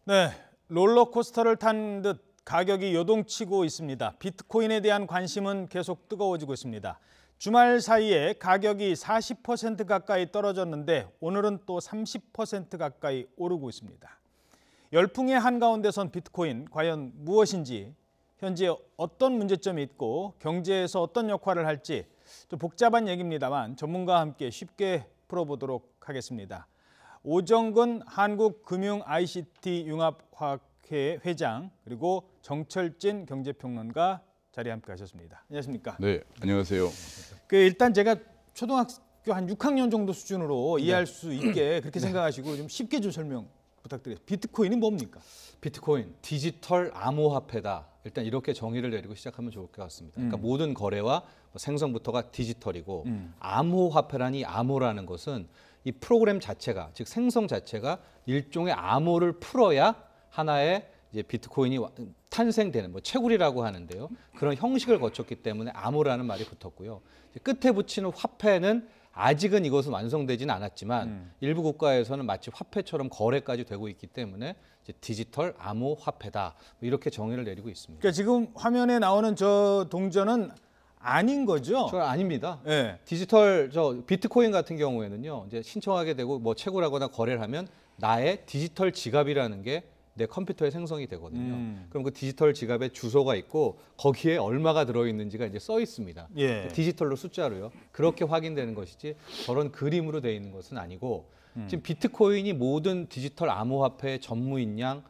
네, 롤러코스터를 탄 듯 가격이 요동치고 있습니다. 비트코인에 대한 관심은 계속 뜨거워지고 있습니다. 주말 사이에 가격이 40% 가까이 떨어졌는데 오늘은 또 30% 가까이 오르고 있습니다. 열풍의 한가운데선 비트코인 과연 무엇인지, 현재 어떤 문제점이 있고 경제에서 어떤 역할을 할지 좀 복잡한 얘기입니다만 전문가와 함께 쉽게 풀어보도록 하겠습니다. 오정근 한국금융 ICT 융합화학회 회장 그리고 정철진 경제평론가 자리에 함께 하셨습니다. 안녕하십니까? 네, 안녕하세요. 일단 제가 초등학교 한 6학년 정도 수준으로 이해할 수 있게 그렇게 생각하시고 좀 쉽게 좀 설명 부탁드려요. 비트코인이 뭡니까? 비트코인, 디지털 암호화폐다. 일단 이렇게 정의를 내리고 시작하면 좋을 것 같습니다. 그러니까 모든 거래와 생성부터가 디지털이고 암호화폐라니 암호라는 것은 이 프로그램 자체가, 즉 생성 자체가 일종의 암호를 풀어야 하나의 이제 비트코인이 탄생되는 채굴이라고 하는데요. 그런 형식을 거쳤기 때문에 암호라는 말이 붙었고요. 끝에 붙이는 화폐는 아직은 이것은 완성되지는 않았지만 일부 국가에서는 마치 화폐처럼 거래까지 되고 있기 때문에 이제 디지털 암호 화폐다. 이렇게 정의를 내리고 있습니다. 그러니까 지금 화면에 나오는 저 동전은 아닌 거죠? 저 아닙니다. 네. 디지털 비트코인 같은 경우에는요. 이제 신청하게 되고 채굴하거나 거래를 하면 나의 디지털 지갑이라는 게 내 컴퓨터에 생성이 되거든요. 그럼 그 디지털 지갑에 주소가 있고 거기에 얼마가 들어있는지가 이제 써 있습니다. 예. 디지털로 숫자로요. 그렇게 확인되는 것이지 저런 그림으로 되어 있는 것은 아니고 지금 비트코인이 모든 디지털 암호화폐의 전부인 양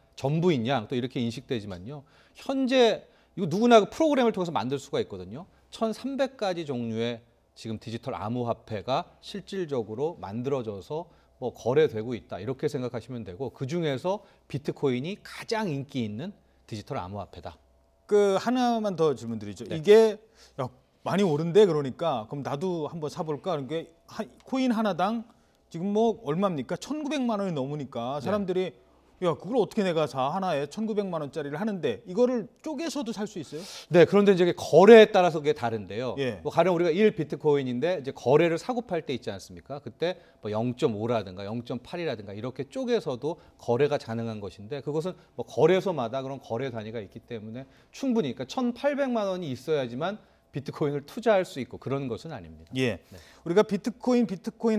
또 이렇게 인식되지만요. 현재 이거 누구나 그 프로그램을 통해서 만들 수가 있거든요. 1,300가지 종류의 지금 디지털 암호화폐가 실질적으로 만들어져서 거래되고 있다. 이렇게 생각하시면 되고 그중에서 비트코인이 가장 인기 있는 디지털 암호화폐다. 하나만 더 질문드리죠. 네. 이게 많이 오른데 그러니까 그럼 나도 한번 사볼까? 그러니까 코인 하나당 지금 얼마입니까? 1,900만 원이 넘으니까 사람들이 야, 그걸 어떻게 내가 하나에 1,900만 원짜리를 하는데 이거를 쪼개서도 살 수 있어요? 네, 그런데 이제 거래에 따라서 그게 다른데요. 예. 가령 우리가 1비트코인인데 이제 거래를 사고 팔 때 있지 않습니까? 그때 0.5라든가 0.8이라든가 이렇게 쪼개서도 거래가 가능한 것인데 그것은 거래소마다 그런 거래 단위가 있기 때문에 충분히 그러니까 1,800만 원이 있어야지만 비트코인을 투자할 수 있고 그런 것은 아닙니다. 예. 네. 우리가 비트코인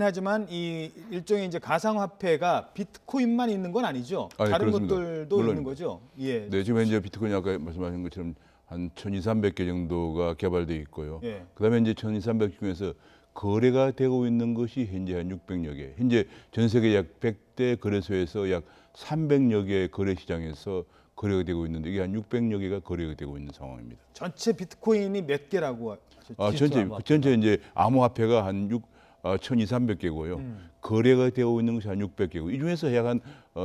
하지만 이 일종의 이제 가상화폐가 비트코인만 있는 건 아니죠. 아니, 다른 그렇습니다. 것들도 물론. 있는 거죠. 예. 네, 지금 현재 비트코인이 아까 말씀하신 것처럼 한 1,200~300개 정도가 개발되어 있고요. 예. 그다음에 이제 1,200~300개 중에서 거래가 되고 있는 것이 현재 한 600여 개. 현재 전 세계 약 100대 거래소에서 약 300여 개의 거래 시장에서 거래가 되고 있는데 이게 한 600여 개가 거래가 되고 있는 상황입니다. 전체 비트코인이 몇 개라고 하셨죠? 전체 이제 암호화폐가 한 1,200~300개고요. 거래가 되고 있는 것이 한 600개고 이 중에서 약 한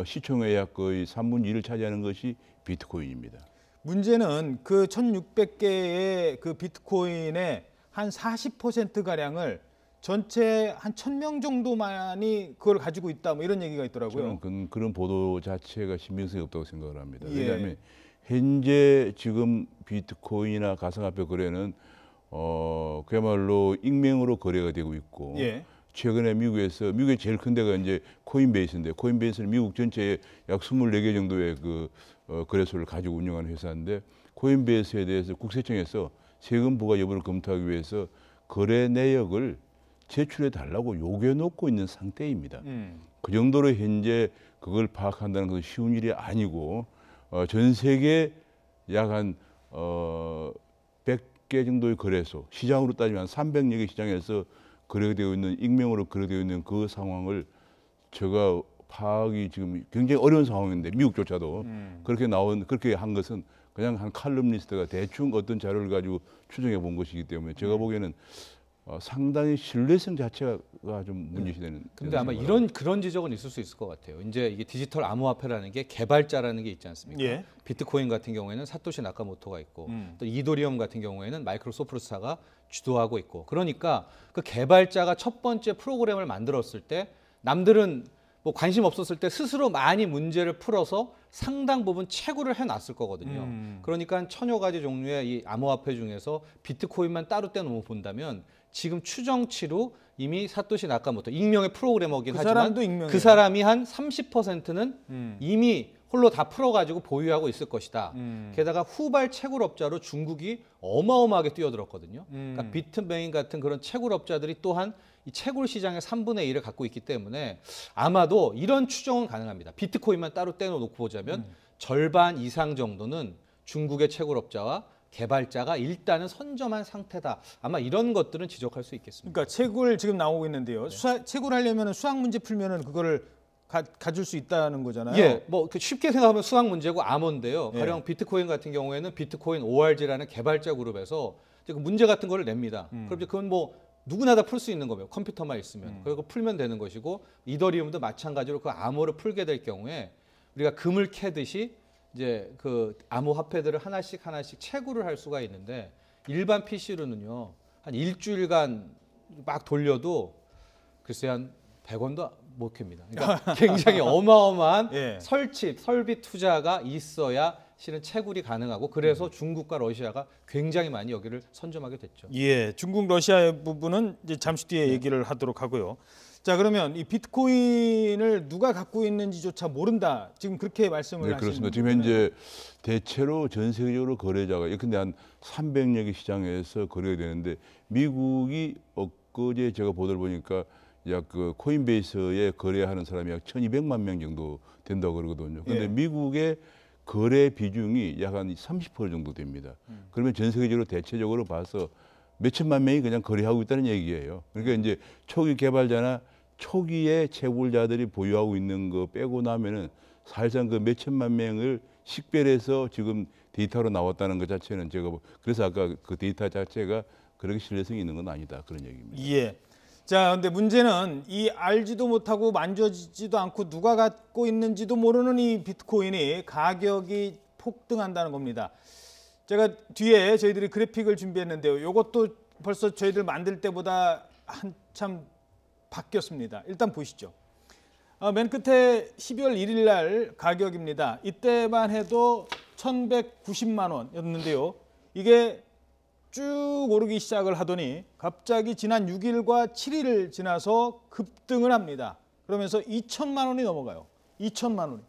시총의 약 거의 3분의 2를 차지하는 것이 비트코인입니다. 문제는 그 1,600개의 그 비트코인의 한 40% 가량을 전체 한 1,000명 정도만이 그걸 가지고 있다 이런 얘기가 있더라고요. 저는 그런 보도 자체가 신빙성이 없다고 생각을 합니다. 예. 왜냐하면 현재 지금 비트코인이나 가상화폐 거래는 그야말로 익명으로 거래가 되고 있고 예. 최근에 미국의 제일 큰 데가 이제 코인베이스인데 코인베이스는 미국 전체에 약 24개 정도의 거래소를 가지고 운영하는 회사인데 코인베이스에 대해서 국세청에서 세금 부과 여부를 검토하기 위해서 거래 내역을 제출해 달라고 요구해놓고 있는 상태입니다. 그 정도로 현재 그걸 파악한다는 것은 쉬운 일이 아니고 전 세계 약 한 100개 정도의 거래소, 시장으로 따지면 한 300여 개 시장에서 거래되어 있는 익명으로 거래되어 있는 그 상황을 제가 파악이 지금 굉장히 어려운 상황인데 미국조차도 그렇게 한 것은 그냥 한 칼럼니스트가 대충 어떤 자료를 가지고 추정해 본 것이기 때문에 제가 보기에는 상당히 신뢰성 자체가 좀 문제시되는. 근데 아마 그런 지적은 있을 수 있을 것 같아요. 이제 이게 디지털 암호화폐라는 게 개발자라는 게 있지 않습니까? 예. 비트코인 같은 경우에는 사토시 나카모토가 있고 또 이더리움 같은 경우에는 마이크로소프트사가 주도하고 있고 그러니까 그 개발자가 첫 번째 프로그램을 만들었을 때 남들은 관심 없었을 때 스스로 많이 문제를 풀어서 상당 부분 채굴을 해놨을 거거든요. 그러니까 한 1,000여 가지 종류의 이 암호화폐 중에서 비트코인만 따로 떼놓고 본다면 지금 추정치로 이미 사토시 나카모토 익명의 프로그래머긴 하지만 그 사람이 한 30%는 이미 홀로 다 풀어가지고 보유하고 있을 것이다. 게다가 후발 채굴업자로 중국이 어마어마하게 뛰어들었거든요. 그러니까 비트메인 같은 그런 채굴업자들이 또한 이 채굴 시장의 3분의 1을 갖고 있기 때문에 아마도 이런 추정은 가능합니다. 비트코인만 따로 떼놓고 보자면 절반 이상 정도는 중국의 채굴업자와 개발자가 일단은 선점한 상태다. 아마 이런 것들은 지적할 수 있겠습니다. 그러니까 채굴 지금 나오고 있는데요. 채굴하려면 수학 문제 풀면은 그거를 가질 수 있다는 거잖아요. 예, 뭐 쉽게 생각하면 수학 문제고 암호인데요. 예. 가령 비트코인 같은 경우에는 비트코인 ORG라는 개발자 그룹에서 이제 그 문제 같은 거를 냅니다. 그럼 이제 그건 뭐 누구나 다 풀 수 있는 거고요. 컴퓨터만 있으면. 그리고 풀면 되는 것이고 이더리움도 마찬가지로 그 암호를 풀게 될 경우에 우리가 금을 캐듯이 이제 그 암호 화폐들을 하나씩 채굴을 할 수가 있는데 일반 PC로는요. 한 일주일간 막 돌려도 글쎄 한 100원도 못 캡니다. 그러니까 굉장히 어마어마한 예. 설비 투자가 있어야 실은 채굴이 가능하고 그래서 중국과 러시아가 굉장히 많이 여기를 선점하게 됐죠. 예, 중국 러시아의 부분은 이제 잠시 뒤에 얘기를 하도록 하고요. 자, 그러면 이 비트코인을 누가 갖고 있는지조차 모른다. 지금 그렇게 말씀을 네, 하시는 그렇습니다. 지금 현재 대체로 전 세계적으로 거래자가 예컨대 한 300여 개 시장에서 거래가 되는데 미국이 엊그제 제가 보도를 보니까 약 그 코인베이스에 거래하는 사람이 약 1,200만 명 정도 된다고 그러거든요. 그런데 예. 미국의 거래 비중이 약 한 30% 정도 됩니다. 그러면 전 세계적으로 대체적으로 봐서 몇천만 명이 그냥 거래하고 있다는 얘기예요. 그러니까 이제 초기 개발자나 초기에 채굴자들이 보유하고 있는 거 빼고 나면은 사실상 그 몇천만 명을 식별해서 지금 데이터로 나왔다는 것 자체는 제가 그래서 아까 그 데이터 자체가 그렇게 신뢰성이 있는 건 아니다 그런 얘기입니다. 예. 자, 근데 문제는 이 알지도 못하고 만져지지도 않고 누가 갖고 있는지도 모르는 이 비트코인이 가격이 폭등한다는 겁니다. 제가 뒤에 저희들이 그래픽을 준비했는데요. 이것도 벌써 저희들 만들 때보다 한참 바뀌었습니다. 일단 보시죠. 맨 끝에 12월 1일 날 가격입니다. 이때만 해도 1,190만 원이었는데요. 이게 쭉 오르기 시작을 하더니 갑자기 지난 6일과 7일을 지나서 급등을 합니다. 그러면서 2천만 원이 넘어가요. 2천만 원이.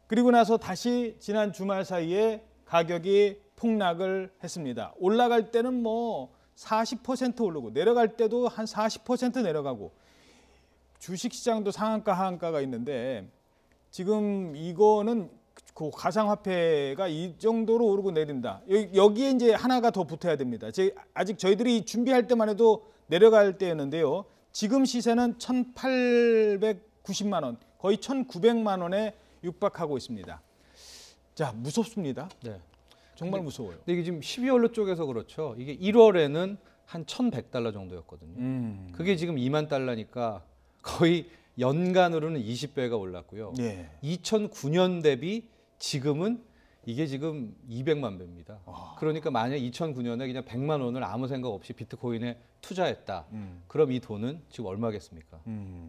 그리고 나서 다시 지난 주말 사이에 가격이 폭락을 했습니다. 올라갈 때는 뭐 40% 오르고 내려갈 때도 한 40% 내려가고 주식시장도 상한가 하한가가 있는데 지금 이거는 그 가상화폐가 이 정도로 오르고 내린다. 여기에 이제 하나가 더 붙어야 됩니다. 아직 저희들이 준비할 때만 해도 내려갈 때였는데요. 지금 시세는 1,890만 원, 거의 1,900만 원에 육박하고 있습니다. 자, 무섭습니다. 네. 정말 무서워요. 근데 이게 지금 12월로 쪼개서 그렇죠. 이게 1월에는 한 1,100달러 정도였거든요. 그게 지금 2만 달러니까 거의 연간으로는 20배가 올랐고요. 예. 2009년 대비 지금은 이게 지금 200만 배입니다. 그러니까 만약 2009년에 그냥 100만 원을 아무 생각 없이 비트코인에 투자했다. 그럼 이 돈은 지금 얼마겠습니까?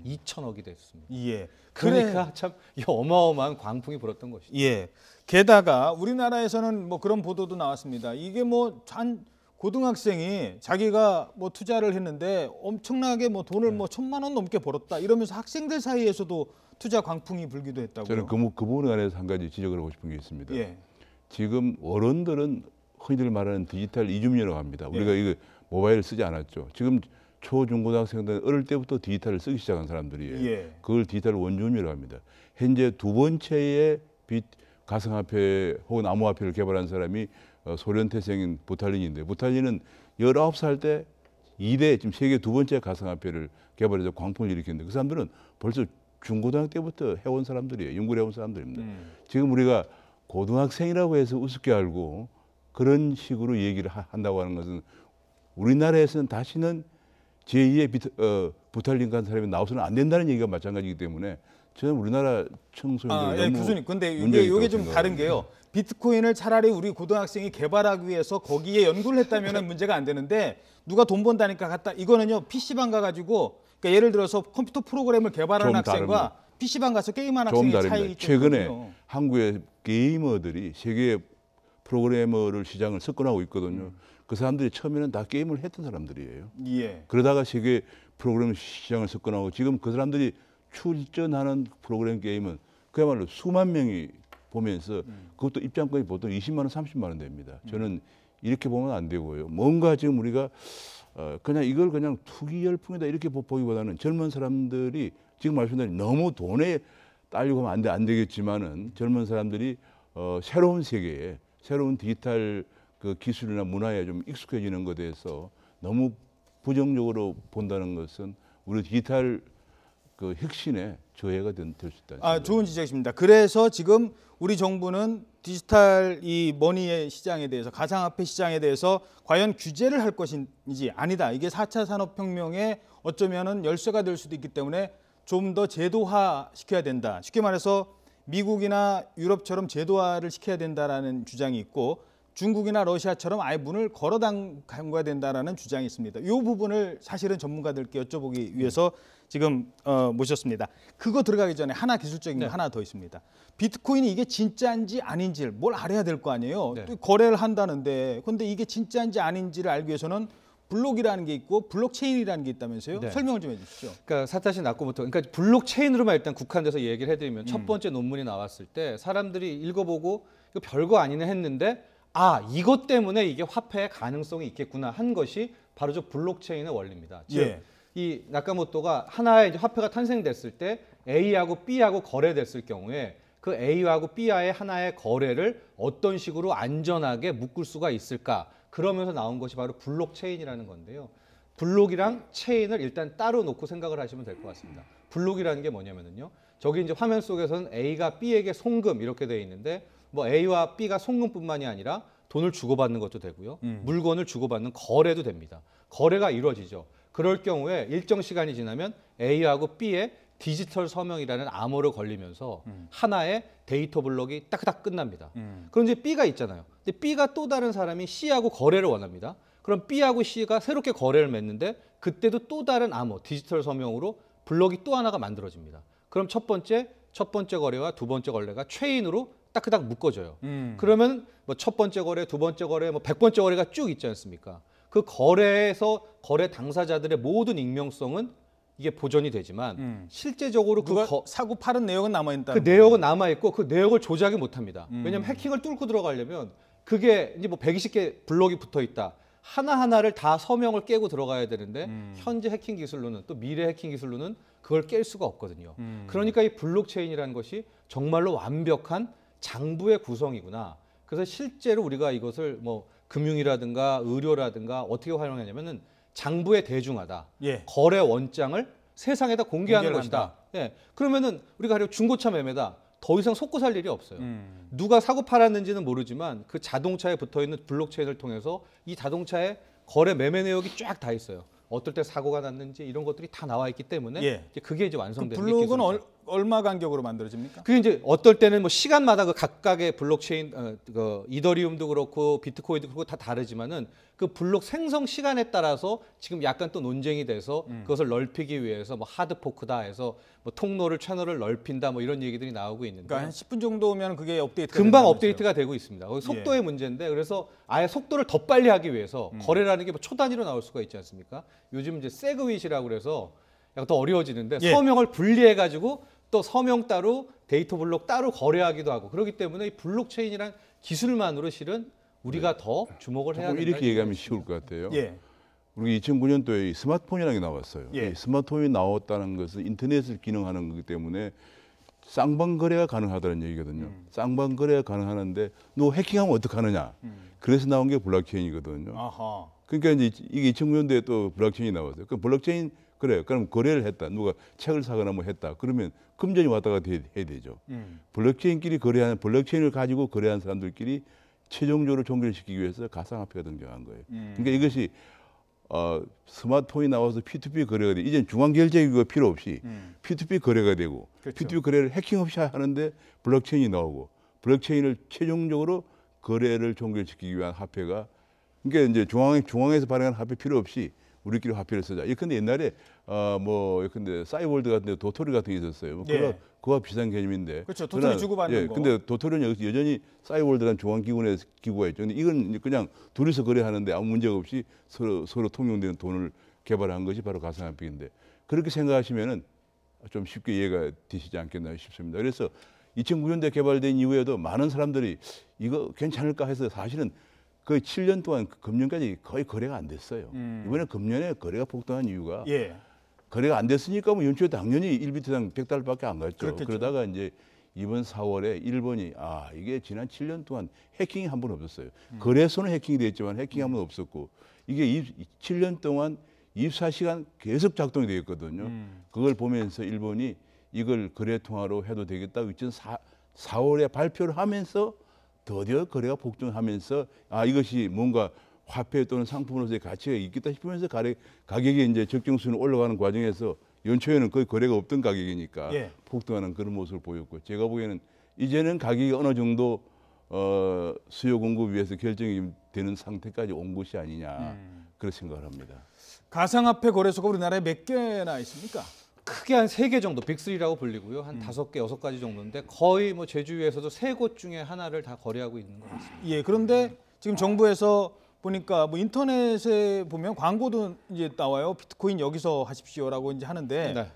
2천억이 됐습니다. 예. 그러니까 참 이 어마어마한 광풍이 불었던 것이죠. 예. 게다가 우리나라에서는 뭐 그런 보도도 나왔습니다. 이게 뭐 한 고등학생이 자기가 뭐 투자를 했는데 엄청나게 뭐 돈을 뭐 1,000만 원 넘게 벌었다 이러면서 학생들 사이에서도 투자 광풍이 불기도 했다고요. 저는 그 부분에 관해서 한 가지 지적을 하고 싶은 게 있습니다. 예. 지금 어른들은 흔히들 말하는 디지털 이주민이라고 합니다. 우리가 이거 모바일을 쓰지 않았죠. 지금 초, 중고등학생들은 어릴 때부터 디지털을 쓰기 시작한 사람들이에요. 예. 그걸 디지털 원주민이라고 합니다. 현재 두 번째의 가상화폐 혹은 암호화폐를 개발한 사람이 소련 태생인 부탈린인데 부탈린은 19살 때 2대 지금 세계 두 번째 가상화폐를 개발해서 광풍을 일으켰는데 그 사람들은 벌써 중고등학교 때부터 해온 사람들이에요. 연구를 해온 사람들입니다. 지금 우리가 고등학생이라고 해서 우습게 알고 그런 식으로 얘기를 한다고 하는 것은 우리나라에서는 다시는 제2의 부탈린 같은 사람이 나와서는 안 된다는 얘기가 마찬가지이기 때문에 저는 우리나라 청소년들 예, 너무 교수님. 근데 문제가 이게 있다고 좀 생각합니다. 다른 게요. 비트코인을 차라리 우리 고등학생이 개발하기 위해서 거기에 연구를 했다면 문제가 안 되는데 누가 돈 번다니까 갔다. 이거는요. PC방 가가지고 그러니까 예를 들어서 컴퓨터 프로그램을 개발하는 좀 학생과 다릅니다. PC방 가서 게임하는 좀 학생의 다릅니다. 차이 최근에 있거든요. 한국의 게이머들이 세계 프로그래머를 시장을 석권하고 있거든요. 그 사람들이 처음에는 다 게임을 했던 사람들이에요. 예. 그러다가 세계 프로그램 시장을 석권하고 지금 그 사람들이 출전하는 프로그램 게임은 그야말로 수만 명이 보면서 그것도 입장권이 보통 20만 원, 30만 원 됩니다. 저는 이렇게 보면 안 되고요. 뭔가 지금 우리가 그냥 이걸 그냥 투기 열풍이다 이렇게 보기보다는 젊은 사람들이 지금 말씀드린 너무 돈에 딸리고 하면 안 되겠지만은 젊은 사람들이 새로운 세계에 새로운 디지털 그 기술이나 문화에 좀 익숙해지는 것에 대해서 너무 부정적으로 본다는 것은 우리 디지털 그 혁신에 저해가 될 수 있다. 좋은 지적이십니다. 그래서 지금 우리 정부는 디지털 이 머니의 시장에 대해서 가상화폐 시장에 대해서 과연 규제를 할 것인지 아니다. 이게 4차 산업혁명의 어쩌면은 열쇠가 될 수도 있기 때문에 좀 더 제도화 시켜야 된다. 쉽게 말해서 미국이나 유럽처럼 제도화를 시켜야 된다라는 주장이 있고 중국이나 러시아처럼 아예 문을 걸어 잠가야 된다라는 주장이 있습니다. 이 부분을 사실은 전문가들께 여쭤보기 위해서 지금 모셨습니다. 그거 들어가기 전에 하나 기술적인 거 하나 더 있습니다. 비트코인이 이게 진짜인지 아닌지를 뭘 알아야 될 거 아니에요. 또 거래를 한다는데 근데 이게 진짜인지 아닌지를 알기 위해서는 블록이라는 게 있고 블록체인이라는 게 있다면서요? 설명을 좀 해주시죠. 그러니까 사타시 나카모토, 그러니까 블록체인으로만 일단 국한돼서 얘기를 해드리면 첫 번째 논문이 나왔을 때 사람들이 읽어보고 이거 별거 아니네 했는데 이것 때문에 이게 화폐의 가능성이 있겠구나 한 것이 바로 저 블록체인의 원리입니다. 즉, 이 나카모토가 하나의 이제 화폐가 탄생됐을 때 A하고 B하고 거래됐을 경우에 그 A하고 B와의 하나의 거래를 어떤 식으로 안전하게 묶을 수가 있을까? 그러면서 나온 것이 바로 블록체인이라는 건데요. 블록이랑 체인을 일단 따로 놓고 생각을 하시면 될 것 같습니다. 블록이라는 게 뭐냐면요. 저기 이제 화면 속에서는 A가 B에게 송금 이렇게 되어 있는데 뭐 A와 B가 송금뿐만이 아니라 돈을 주고받는 것도 되고요. 물건을 주고받는 거래도 됩니다. 거래가 이루어지죠. 그럴 경우에 일정 시간이 지나면 A하고 B의 디지털 서명이라는 암호를 걸리면서 하나의 데이터 블록이 딱딱 끝납니다. 그럼 이제 B가 있잖아요. 근데 B가 또 다른 사람이 C하고 거래를 원합니다. 그럼 B하고 C가 새롭게 거래를 맺는데 그때도 또 다른 암호, 디지털 서명으로 블록이 또 하나가 만들어집니다. 그럼 첫 번째 거래와 두 번째 거래가 체인으로 딱딱 묶어져요. 그러면 뭐 첫 번째 거래, 두 번째 거래, 뭐 100번째 거래가 쭉 있지 않습니까? 그 거래에서 거래 당사자들의 모든 익명성은 이게 보존이 되지만 실제적으로 누가 사고 팔은 내역은 남아있다. 그 내역은 남아있고 그 내역을 조작이 못합니다. 왜냐하면 해킹을 뚫고 들어가려면 그게 이제 뭐 120개 블록이 붙어있다. 하나하나를 다 서명을 깨고 들어가야 되는데 현재 해킹 기술로는 또 미래 해킹 기술로는 그걸 깰 수가 없거든요. 그러니까 이 블록체인이라는 것이 정말로 완벽한 장부의 구성이구나. 그래서 실제로 우리가 이것을 뭐 금융이라든가 의료라든가 어떻게 활용하냐면은 장부에 대중하다. 거래 원장을 세상에다 공개하는 것이다. 그러면은 우리가 하려 중고차 매매다. 더 이상 속고 살 일이 없어요. 누가 사고 팔았는지는 모르지만 그 자동차에 붙어있는 블록체인을 통해서 이 자동차의 거래 매매 내역이 쫙 다 있어요. 어떨 때 사고가 났는지 이런 것들이 다 나와 있기 때문에 이제 그게 이제 완성되는 그 블록은 얼마 간격으로 만들어집니까? 그게 이제 어떨 때는 뭐 시간마다 그 각각의 블록체인, 그 이더리움도 그렇고 비트코인도 그렇고 다 다르지만은 그 블록 생성 시간에 따라서 지금 약간 또 논쟁이 돼서 그것을 넓히기 위해서 뭐 하드 포크다 해서 뭐 통로를 채널을 넓힌다 뭐 이런 얘기들이 나오고 있는데. 그러니까 한 10분 정도면 그게 업데이트가 금방 업데이트가 되고 있습니다. 속도의 문제인데 그래서 아예 속도를 더 빨리 하기 위해서 거래라는 게 뭐 초 단위로 나올 수가 있지 않습니까? 요즘 이제 세그윗이라고 그래서 약간 더 어려워지는데 서명을 분리해 가지고 또 서명 따로 데이터 블록 따로 거래하기도 하고 그렇기 때문에 이 블록체인이란 기술만으로 실은 우리가 더 주목을 해야 된다. 이렇게 얘기하면 쉬울 것 같아요. 우리 2009년도에 스마트폰이라는 게 나왔어요. 이 스마트폰이 나왔다는 것은 인터넷을 기능하는 거기 때문에 쌍방 거래가 가능하다는 얘기거든요. 쌍방 거래가 가능하는데 너 해킹하면 어떡하느냐. 그래서 나온 게 블록체인이거든요. 그러니까 이제 이게 2009년도에 또 블록체인이 나왔어요. 그 블록체인 그래요. 그럼 거래를 했다. 누가 책을 사거나 뭐 했다. 그러면 금전이 왔다 갔다 해야 되죠. 블록체인끼리 거래하는 블록체인을 가지고 거래하는 사람들끼리 최종적으로 종결시키기 위해서 가상화폐가 등장한 거예요. 그러니까 이것이 스마트폰이 나와서 P2P 거래가 돼. 이제는 중앙결제기구가 필요 없이 P2P 거래가 되고 P2P 거래를 해킹 없이 하는데 블록체인이 나오고 블록체인을 최종적으로 거래를 종결시키기 위한 화폐가 그러니까 이제 중앙에서 발행하는 화폐 필요 없이 우리끼리 화폐를 쓰자. 예컨대 옛날에 예컨대 싸이월드 같은 데 도토리 같은 게 있었어요. 그와 비슷한 개념인데. 그렇죠. 도토리 주고받는 거. 근데 도토리는 여기서 여전히 싸이월드라는 중앙기구가 있죠. 근데 이건 그냥 둘이서 거래하는데 아무 문제가 없이 서로 통용되는 돈을 개발한 것이 바로 가상화폐인데 그렇게 생각하시면은 좀 쉽게 이해가 되시지 않겠나 싶습니다. 그래서 2009년도에 개발된 이후에도 많은 사람들이 이거 괜찮을까 해서 사실은 거의 7년 동안 금년까지 거의 거래가 안 됐어요. 이번에 금년에 거래가 폭등한 이유가 예. 거래가 안 됐으니까 뭐 연초에 당연히 1비트당 100달러밖에 안 갔죠. 그렇겠죠. 그러다가 이제 이번 4월에 일본이 이게 지난 7년 동안 해킹이 한 번 없었어요. 거래소는 해킹이 됐지만 해킹이 한 번 없었고 이게 7년 동안 24시간 계속 작동이 되었거든요. 그걸 보면서 일본이 이걸 거래 통화로 해도 되겠다. 2004월에 발표를 하면서 드디어 거래가 폭등하면서 이것이 뭔가 화폐 또는 상품으로서의 가치가 있겠다 싶으면서 가격이 이제 적정 수준 올라가는 과정에서 연초에는 거의 거래가 없던 가격이니까 예. 폭등하는 그런 모습을 보였고 제가 보기에는 이제는 가격이 어느 정도 수요 공급 위에서 결정이 되는 상태까지 온 것이 아니냐 그런 생각을 합니다. 가상화폐 거래소가 우리나라에 몇 개나 있습니까? 크게 한 3개 정도, 빅3라고 불리고요. 한 5개, 6가지 정도인데 거의 뭐 제주에서도 3곳 중에 하나를 다 거래하고 있는 것 같습니다. 예. 그런데 지금 정부에서 보니까 뭐 인터넷에 보면 광고도 이제 나와요. 비트코인 여기서 하십시오라고 이제 하는데 네.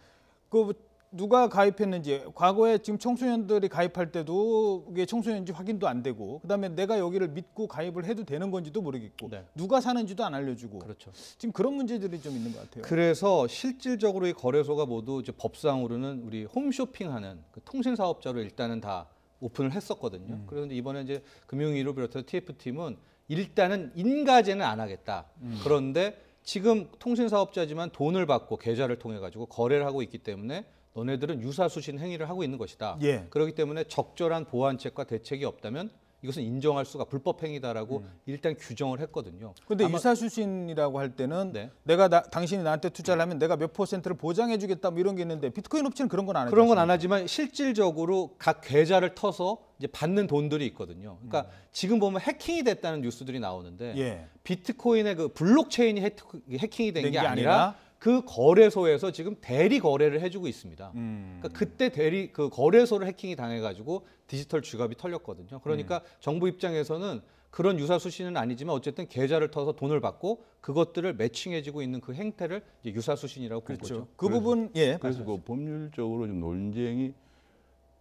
그 누가 가입했는지 과거에 지금 청소년들이 가입할 때도 이게 청소년인지 확인도 안 되고 그다음에 내가 여기를 믿고 가입을 해도 되는 건지도 모르겠고 네. 누가 사는지도 안 알려주고 그렇죠. 지금 그런 문제들이 좀 있는 것 같아요. 그래서 실질적으로 이 거래소가 모두 이제 법상으로는 우리 홈쇼핑하는 그 통신사업자로 일단은 다 오픈을 했었거든요. 그런데 이번에 이제 금융위를 비롯해서 TF팀은 일단은 인가제는 안 하겠다. 그런데 지금 통신사업자지만 돈을 받고 계좌를 통해 가지고 거래를 하고 있기 때문에 너네들은 유사수신 행위를 하고 있는 것이다. 예. 그렇기 때문에 적절한 보완책과 대책이 없다면 이것은 인정할 수가 불법 행위다라고 일단 규정을 했거든요. 근데 아마- 유사수신이라고 할 때는 네. 내가 당신이 나한테 투자를 하면 내가 몇 퍼센트를 보장해주겠다 뭐 이런 게 있는데 비트코인 업체는 그런 건 안 하죠. 그런 건 안 하지만 실질적으로 각 계좌를 터서 이제 받는 돈들이 있거든요. 그러니까 지금 보면 해킹이 됐다는 뉴스들이 나오는데 예. 비트코인의 그 블록체인이 해킹이 된 된 게 게 아니라 그 거래소에서 지금 대리 거래를 해주고 있습니다. 음. 그러니까 그때 그 거래소를 해킹이 당해가지고 디지털 지갑이 털렸거든요. 그러니까 정부 입장에서는 그런 유사수신은 아니지만 어쨌든 계좌를 터서 돈을 받고 그것들을 매칭해주고 있는 그 행태를 이제 유사수신이라고 본 그렇죠. 거죠. 그 부분 예. 그래서 그 법률적으로 좀 논쟁이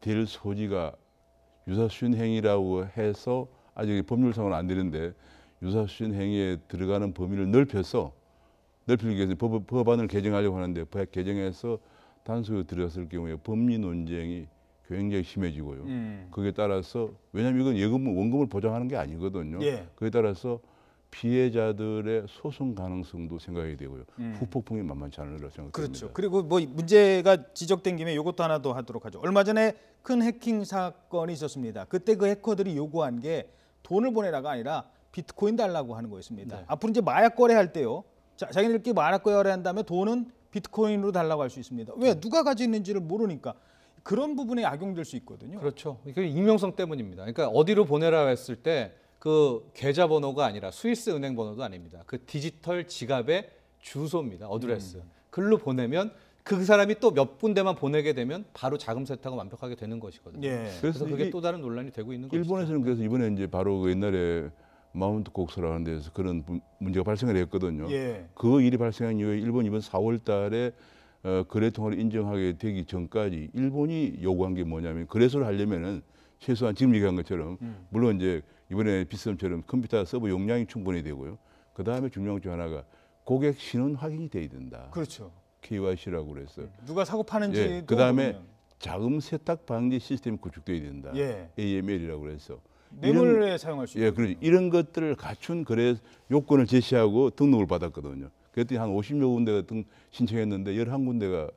될 소지가 유사수신 행위라고 해서 아직 법률상으로는 안 되는데 유사수신 행위에 들어가는 범위를 넓히기 위해서 법안을 개정하려고 하는데 개정해서 단속에 들어갔을 경우에 법리 논쟁이 굉장히 심해지고요. 거기에 따라서 왜냐하면 이건 원금을 보장하는 게 아니거든요. 예. 그에 따라서 피해자들의 소송 가능성도 생각이 되고요. 후폭풍이 만만치 않으리라고 생각됩니다. 그렇죠. 그리고 뭐 문제가 지적된 김에 이것도 하나 더 하도록 하죠. 얼마 전에 큰 해킹 사건이 있었습니다. 그때 그 해커들이 요구한 게 돈을 보내라가 아니라 비트코인 달라고 하는 거였습니다. 네. 앞으로 이제 마약 거래할 때요. 자기네들끼리 마약 거래한 다음에 돈은 비트코인으로 달라고 할 수 있습니다. 왜? 누가 가지고 있는지를 모르니까 그런 부분에 악용될 수 있거든요. 그렇죠. 이게 익명성 때문입니다. 그러니까 어디로 보내라 했을 때 그 계좌번호가 아니라 스위스 은행 번호도 아닙니다. 그 디지털 지갑의 주소입니다. 어드레스. 글로 보내면 그 사람이 또 몇 군데만 보내게 되면 바로 자금 세탁은 완벽하게 되는 것이거든요. 예. 그래서 그게 이게 또 다른 논란이 되고 있는 거죠. 일본에서는 그래서 이번에 이제 바로 그 옛날에 마운트 곡소라는 데서 그런 문제가 발생을 했거든요. 예. 그 일이 발생한 이후에 일본 이번 4월 달에 거래 통화를 인정하게 되기 전까지 일본이 요구한 게 뭐냐면 거래소를 하려면은 최소한 지금 얘기한 것처럼 물론 이제 이번에 비썸처럼 컴퓨터 서버 용량이 충분히 되고요. 그 다음에 중요한 중 하나가 고객 신원 확인이 돼야 된다. 그렇죠. KYC라고 그랬어요. 누가 사고 파는지 예, 그 다음에 자금 세탁 방지 시스템이 구축돼야 된다. 예. AML이라고 그래서 뇌물에 사용할 수 예, 있고. 그렇죠. 이런 것들을 갖춘 거래 요건을 제시하고 등록을 받았거든요. 그랬더니 한 50여 군데가 신청했는데 11군데가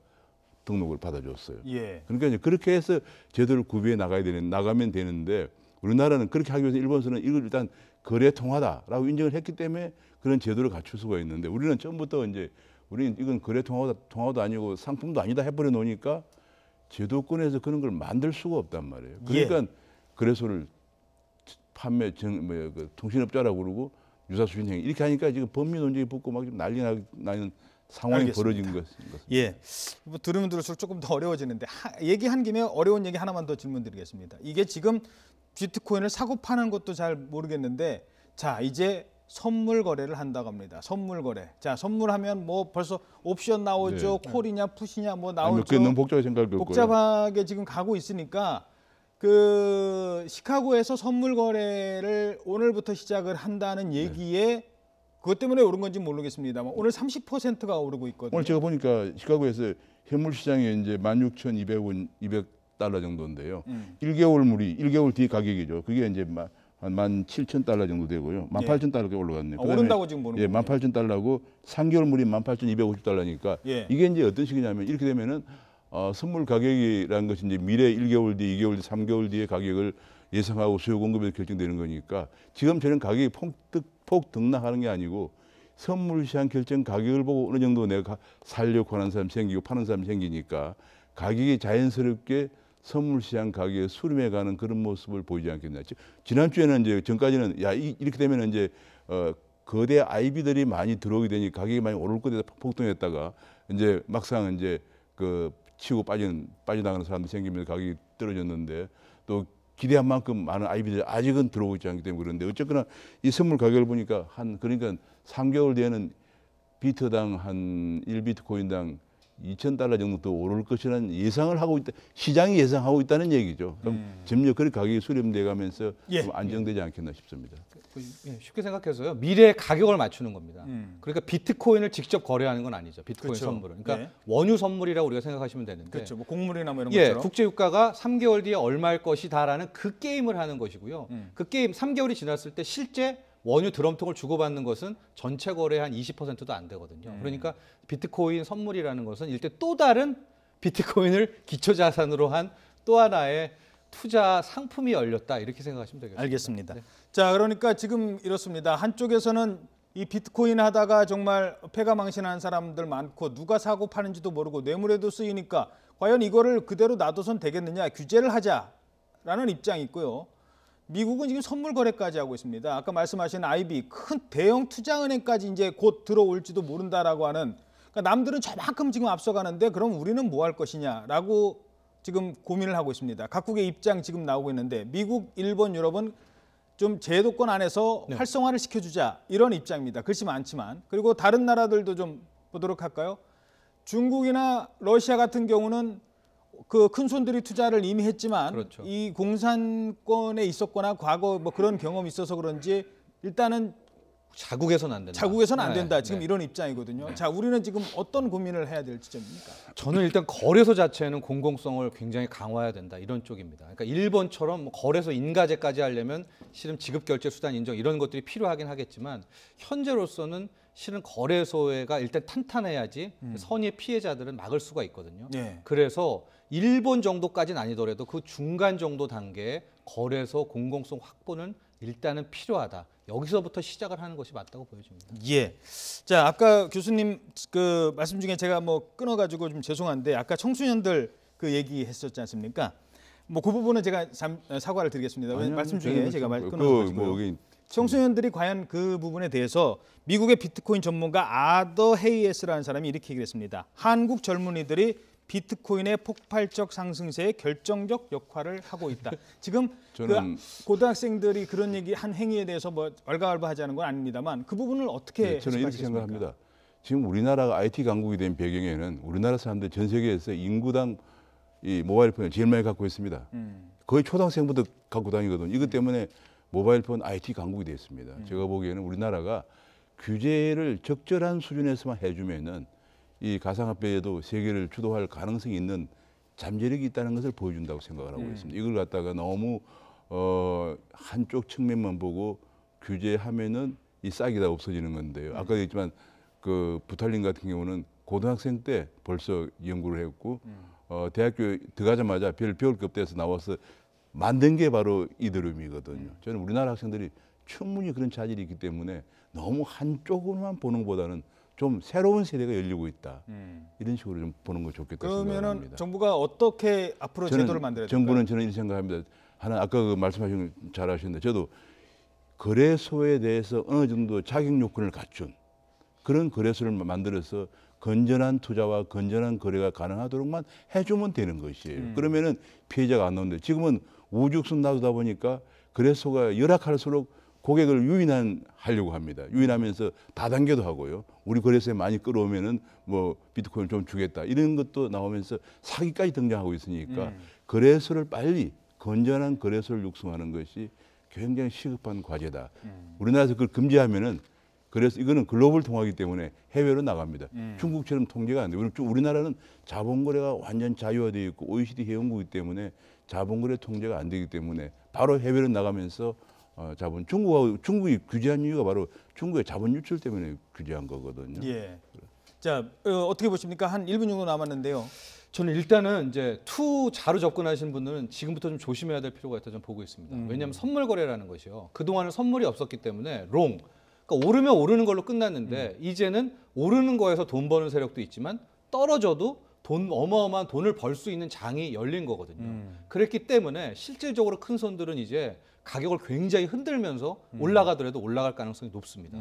등록을 받아줬어요. 예. 그러니까 이제 그렇게 해서 제도를 구비해 나가면 되는데 우리나라는 그렇게 하기 위해서 일본에서는 이걸 일단 거래 통화다라고 인정을 했기 때문에 그런 제도를 갖출 수가 있는데 우리는 처음부터 이제 우리는 이건 거래 통화도 아니고 상품도 아니다 해버려 놓으니까 제도권에서 그런 걸 만들 수가 없단 말이에요. 그러니까 거래소를 그 통신업자라고 그러고 유사수신 행위 이렇게 하니까 지금 법리 논쟁이 붙고 막 난리 나는 상황이 알겠습니다. 벌어진 것입니다. 예. 뭐 들으면 들을수록 조금 더 어려워지는데 얘기한 김에 어려운 얘기 하나만 더 질문드리겠습니다. 이게 지금 비트코인을 사고 파는 것도 잘 모르겠는데 자 이제 선물 거래를 한다고 합니다. 선물 거래. 자 선물하면 뭐 벌써 옵션 나오죠. 콜이냐 푸시냐 뭐 아니, 나오죠. 그게 너무 복잡하게 생각할 거고요. 복잡하게 지금 가고 있으니까 그 시카고에서 선물 거래를 오늘부터 시작을 한다는 얘기에 그것 때문에 오른 건지 모르겠습니다만 오늘 30%가 오르고 있거든요. 오늘 제가 보니까 시카고에서 현물 시장에 이제 16,200원, 200달러 정도인데요. 1개월 뒤 가격이죠. 그게 이제 한 17,000달러 정도 되고요. 18,000달러가 올라갔네요. 오른다고 지금 보는 예, 거예요. 18,000달러고 3개월 물이 18,250달러니까 예. 이게 이제 어떤 식이냐면 이렇게 되면은 선물 가격이라는 것이 이제 미래 1개월 뒤, 2개월 뒤, 3개월 뒤의 가격을 예상하고 수요 공급에서 결정되는 거니까 지금 저는 가격이 폭 등락하는 게 아니고 선물 시장 결정 가격을 보고 어느 정도 내가 살려고 하는 사람이 생기고 파는 사람이 생기니까 가격이 자연스럽게 선물 시장 가격에 수렴해 가는 그런 모습을 보이지 않겠나. 지난주에는 이제 전까지는 야 이렇게 되면 이제 거대 IB들이 많이 들어오게 되니 가격이 많이 오를 것에 폭등했다가 이제 막상 이제 그 치고 빠져나가는 사람들이 생기면서 가격이 떨어졌는데 또 기대한 만큼 많은 IB들이 아직은 들어오고 있지 않기 때문에 그런데 어쨌거나 이 선물 가격을 보니까 그러니까 3개월 뒤에는 비트당 한 1비트코인당 2,000달러 정도 더 오를 것이라는 예상을 하고 있다. 시장이 예상하고 있다는 얘기죠. 그럼 점점 그렇게 가격이 수렴돼 가면서 좀 안정되지 않겠나 싶습니다. 쉽게 생각해서요. 미래 가격을 맞추는 겁니다. 그러니까 비트코인을 직접 거래하는 건 아니죠. 비트코인 그렇죠. 선물은. 그러니까 원유 선물이라고 우리가 생각하시면 되는데. 그렇죠. 뭐 곡물이나 뭐 이런 예, 것처럼. 국제 유가가 3개월 뒤에 얼마일 것이다라는 그 게임을 하는 것이고요. 그 게임 3개월이 지났을 때 실제 원유 드럼통을 주고받는 것은 전체 거래의 한 20%도 안 되거든요. 그러니까 비트코인 선물이라는 것은 일단 또 다른 비트코인을 기초 자산으로 한 또 하나의 투자 상품이 열렸다 이렇게 생각하시면 되겠습니다. 알겠습니다. 네. 자, 그러니까 지금 이렇습니다. 한쪽에서는 이 비트코인 하다가 정말 패가망신하는 사람들 많고 누가 사고 파는지도 모르고 뇌물에도 쓰이니까 과연 이거를 그대로 놔둬선 되겠느냐, 규제를 하자라는 입장이 있고요. 미국은 지금 선물 거래까지 하고 있습니다. 아까 말씀하신 IB, 큰 대형 투자은행까지 이제 곧 들어올지도 모른다라고 하는, 그러니까 남들은 저만큼 지금 앞서가는데 그럼 우리는 뭐 할 것이냐라고 지금 고민을 하고 있습니다. 각국의 입장 지금 나오고 있는데 미국, 일본, 유럽은 좀 제도권 안에서 활성화를 시켜주자 이런 입장입니다. 글씨 많지만. 그리고 다른 나라들도 좀 보도록 할까요? 중국이나 러시아 같은 경우는 그 큰 손들이 투자를 이미 했지만 그렇죠. 이 공산권에 있었거나 과거 뭐 그런 경험이 있어서 그런지 일단은 자국에서는 안 된다. 자국에서는 안 된다. 지금 네. 이런 입장이거든요. 자, 우리는 지금 어떤 고민을 해야 될 지점입니까? 저는 일단 거래소 자체는 공공성을 굉장히 강화해야 된다 이런 쪽입니다. 그러니까 일본처럼 뭐 거래소 인가제까지 하려면 실은 지급결제 수단 인정 이런 것들이 필요하긴 하겠지만 현재로서는 실은 거래소가 일단 탄탄해야지 선의의 피해자들은 막을 수가 있거든요. 네. 그래서 일본 정도까지는 아니더라도 그 중간 정도 단계의 거래소 공공성 확보는 일단은 필요하다. 여기서부터 시작을 하는 것이 맞다고 보여집니다. 예. 자, 아까 교수님 그 말씀 중에 제가 뭐 끊어가지고 좀 죄송한데 아까 청소년들 그 얘기했었지 않습니까? 뭐 그 부분은 제가 사과를 드리겠습니다. 아니요, 말씀 중에 제가 말 끊어가지고 청소년들이 과연 그 부분에 대해서 미국의 비트코인 전문가 아더 헤이에스라는 사람이 이렇게 얘기를 했습니다. 한국 젊은이들이 비트코인의 폭발적 상승세에 결정적 역할을 하고 있다. 지금 저는 그 고등학생들이 그런 얘기 한 행위에 대해서 뭐 왈가왈부하자는 건 아닙니다만 그 부분을 어떻게 저는 이렇게 해석하시겠습니까? 생각합니다. 지금 우리나라가 IT 강국이 된 배경에는 우리나라 사람들 전 세계에서 인구당 이 모바일폰을 제일 많이 갖고 있습니다. 거의 초등학생부터 갖고 다니거든요. 이것 때문에 모바일폰 IT 강국이 됐습니다. 제가 보기에는 우리나라가 규제를 적절한 수준에서만 해주면은 이 가상화폐에도 세계를 주도할 가능성이 있는 잠재력이 있다는 것을 보여준다고 생각을 하고 있습니다. 이걸 갖다가 너무 한쪽 측면만 보고 규제하면은 이 싹이 다 없어지는 건데요. 아까 얘기했지만 그 부탈린 같은 경우는 고등학생 때 벌써 연구를 했고 대학교 들어가자마자 배울 게 없대서 나와서 만든 게 바로 이더리움이거든요. 저는 우리나라 학생들이 충분히 그런 자질이 있기 때문에 너무 한쪽으로만 보는 것보다는 좀 새로운 세대가 열리고 있다. 이런 식으로 좀 보는 거 좋겠다 생각합니다. 그러면은 정부가 어떻게 앞으로 제도를 만들어야 될까요? 정부는 저는 이렇게 생각합니다. 하나 아까 그 말씀하신 거 잘하셨는데 저도 거래소에 대해서 어느 정도 자격 요건을 갖춘 그런 거래소를 만들어서 건전한 투자와 건전한 거래가 가능하도록만 해주면 되는 것이에요. 그러면은 피해자가 안 나오는데 지금은 우죽순 놔두다 보니까 거래소가 열악할수록 고객을 유인하려고 합니다. 유인하면서 다단계도 하고요. 우리 거래소에 많이 끌어오면은 뭐 비트코인 좀 주겠다 이런 것도 나오면서 사기까지 등장하고 있으니까 거래소를 빨리 건전한 거래소를 육성하는 것이 굉장히 시급한 과제다. 우리나라에서 그걸 금지하면은 그래서 이거는 글로벌 통화이기 때문에 해외로 나갑니다. 중국처럼 통제가 안 돼요. 우리나라는 자본거래가 완전 자유화되어 있고 OECD 회원국이기 때문에 자본거래 통제가 안 되기 때문에 바로 해외로 나가면서 중국이 규제한 이유가 바로 중국의 자본 유출 때문에 규제한 거거든요. 예. 자, 어떻게 보십니까? 한 1분 정도 남았는데요. 저는 일단은 이제 투자로 접근하시는 분들은 지금부터 좀 조심해야 될 필요가 있다 좀 보고 있습니다. 왜냐하면 선물 거래라는 것이요. 그동안은 선물이 없었기 때문에 그러니까 오르면 오르는 걸로 끝났는데 이제는 오르는 거에서 돈 버는 세력도 있지만 떨어져도 어마어마한 돈을 벌 수 있는 장이 열린 거거든요. 그랬기 때문에 실질적으로 큰 손들은 이제 가격을 굉장히 흔들면서 올라가더라도 올라갈 가능성이 높습니다.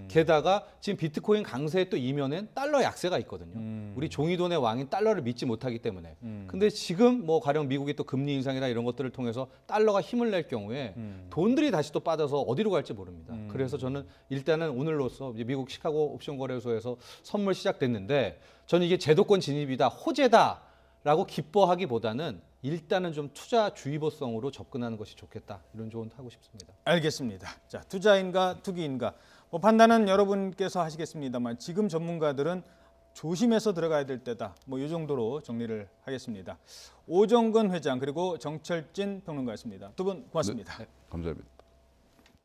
게다가 지금 비트코인 강세의 또 이면엔 달러 약세가 있거든요. 우리 종이돈의 왕인 달러를 믿지 못하기 때문에. 근데 지금 뭐 가령 미국이 또 금리 인상이나 이런 것들을 통해서 달러가 힘을 낼 경우에 돈들이 다시 또 빠져서 어디로 갈지 모릅니다. 그래서 저는 일단은 오늘로써 이제 미국 시카고 옵션 거래소에서 선물 시작됐는데 저는 이게 제도권 진입이다, 호재다라고 기뻐하기보다는 일단은 좀 투자 주의보성으로 접근하는 것이 좋겠다 이런 조언도 하고 싶습니다. 알겠습니다. 자, 투자인가 투기인가 뭐 판단은 여러분께서 하시겠습니다만 지금 전문가들은 조심해서 들어가야 될 때다. 뭐 이 정도로 정리를 하겠습니다. 오정근 회장 그리고 정철진 평론가였습니다. 두 분 고맙습니다. 네, 감사합니다.